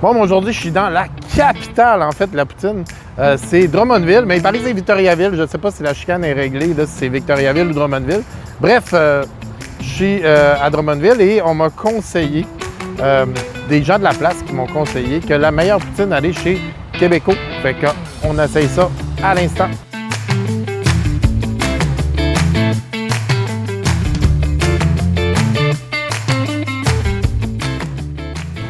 Bon, aujourd'hui, je suis dans la capitale, en fait, de la poutine. C'est Drummondville, mais il paraît que c'est Victoriaville. Je ne sais pas si la chicane est réglée, là, si c'est Victoriaville ou Drummondville. Bref, je suis à Drummondville et on m'a conseillé, des gens de la place qui m'ont conseillé que la meilleure poutine allait chez Québéco. Fait qu'on essaye ça à l'instant.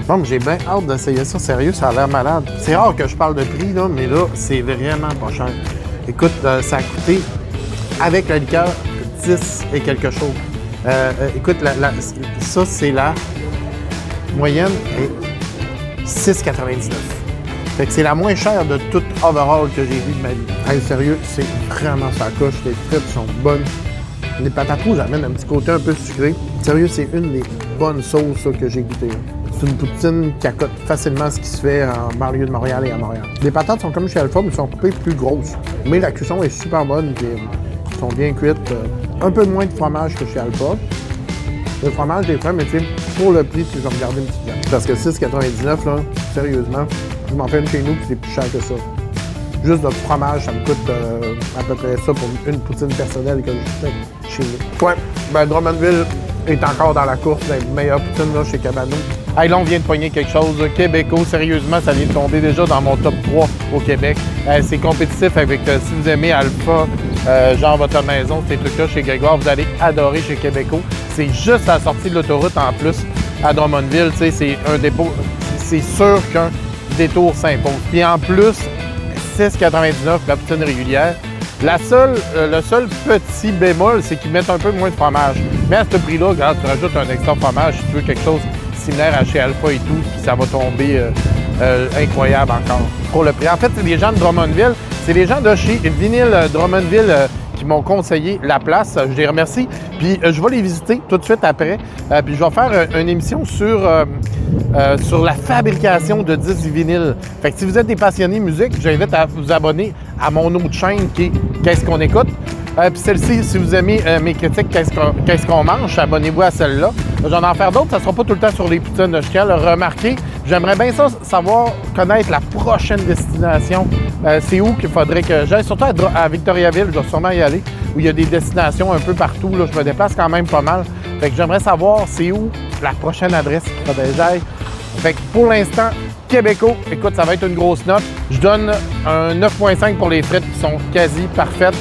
Bon, j'ai bien hâte d'essayer ça, sérieux, ça a l'air malade. C'est rare que je parle de prix, là, mais là, c'est vraiment pas cher. Écoute, ça a coûté, avec la liqueur, 10 et quelque chose. Écoute, ça, c'est la moyenne est 6,99. Fait que c'est la moins chère de tout overall que j'ai vu de ma vie. Hey, sérieux, c'est vraiment ça coche. Les frites sont bonnes. Les patates rouges amènent un petit côté un peu sucré. Sérieux, c'est une des bonnes sauces ça, que j'ai goûté. C'est une poutine qui accote facilement ce qui se fait en banlieue de Montréal et à Montréal. Les patates sont comme chez Alpha, mais sont coupées plus grosses. Mais la cuisson est super bonne. Elles sont bien cuites. Un peu moins de fromage que chez Alpha. Le fromage des fois, mais tu sais, pour le prix, je vais me garder une petite gamme. Parce que 6,99, là, sérieusement, je m'en fais une chez nous, puis c'est plus cher que ça. Juste le fromage, ça me coûte à peu près ça pour une poutine personnelle que je fais chez nous. Ouais, ben Drummondville est encore dans la course des meilleures poutines là, chez Cabano. Hey, là, on vient de pogner quelque chose. Québéco, sérieusement, ça vient de tomber déjà dans mon top 3 au Québec. C'est compétitif avec, si vous aimez Alpha, genre votre maison, ces trucs-là chez Grégoire, vous allez adorer chez Québéco. C'est juste à la sortie de l'autoroute en plus, à Drummondville. C'est un dépôt, c'est sûr qu'un détour s'impose. Puis en plus, 6,99 la poutine régulière. Le seul petit bémol, c'est qu'ils mettent un peu moins de fromage. Mais à ce prix-là, regarde, tu rajoutes un extra fromage si tu veux quelque chose similaire à chez Alpha et tout, puis ça va tomber incroyable encore pour le prix. En fait, c'est des gens de Drummondville, c'est des gens de chez Vinyle Drummondville qui m'ont conseillé la place. Je les remercie. Puis je vais les visiter tout de suite après. Puis je vais faire une émission sur la fabrication de disques vinyles. Fait que si vous êtes des passionnés de musique, j'invite à vous abonner à mon autre chaîne qui est Qu'est-ce qu'on écoute? Puis celle-ci, si vous aimez mes critiques, qu'est-ce qu'on mange, abonnez-vous à celle-là. J'en ai en faire d'autres, ça ne sera pas tout le temps sur les poutines de Chical. Remarquez, j'aimerais bien ça, savoir, connaître la prochaine destination. C'est où qu'il faudrait que j'aille, surtout à Victoriaville, je vais sûrement y aller, où il y a des destinations un peu partout. Là, je me déplace quand même pas mal. Fait que j'aimerais savoir c'est où la prochaine adresse qu'il faudrait que j'aille. Fait que pour l'instant, Québéco, écoute, ça va être une grosse note. Je donne un 9,5 pour les frites qui sont quasi parfaites.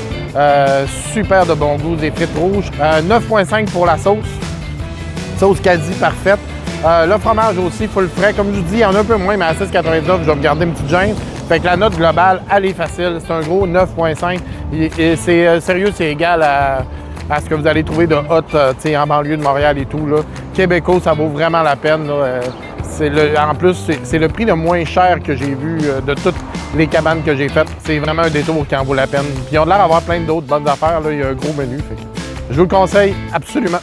Super de bon goût, des frites rouges. 9,5 pour la sauce. Sauce quasi parfaite. Le fromage aussi, full frais. Comme je vous dis, il y en a un peu moins, mais à 6,99, je vais me garder une petite gêne. Fait que la note globale, elle est facile. C'est un gros 9,5. Et c'est sérieux, c'est égal à ce que vous allez trouver de hot en banlieue de Montréal et tout. Là. Québéco, ça vaut vraiment la peine. Là. En plus, c'est le prix le moins cher que j'ai vu de toutes les cabanes que j'ai faites. C'est vraiment un détour qui en vaut la peine. Puis ils ont l'air d'avoir plein d'autres bonnes affaires. Là. Il y a un gros menu. Fait que je vous le conseille absolument.